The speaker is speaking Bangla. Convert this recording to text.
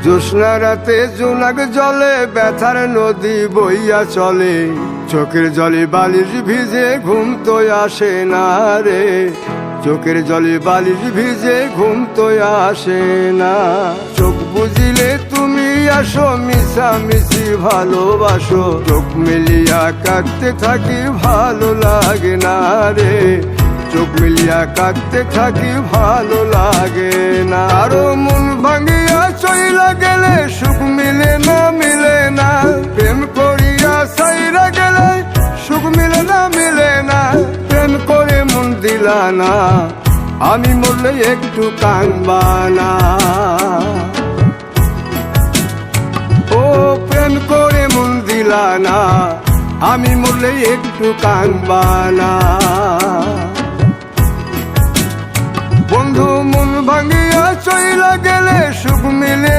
জ্যোৎস্না রাতে জোনাক জলে ব্যথার নদী বইয়া চলে, চোখের জলে বালিশ ভিজে ঘুম তো আসে না রে, চোখের জলে বালিশ ভিজে ঘুম তো আসে না। চোখ বুঝিলে তুমি আসো, মিশামিশি ভালোবাসো, চোখ মিলিয়া কাঁদতে থাকি ভালো লাগে না রে, চোখ মিলিয়া কাঁদতে থাকি ভালো লাগে না। আরো মন ভাঙিয়া চইলা গেলে সুখ মিলে না, মিলে না, প্রেম করিয়া সাইরা গেলে সুখ মিলে না, মিলে না, প্রেম করে মন দিলা না, আমি মরলে একটু কাঁদবা না। ও প্রেম করে মন দিলা না, আমি মরলে একটু কাঁদবা না। বন্ধু মন ভাঙিয়া চইলা গেলে সুখ মিলে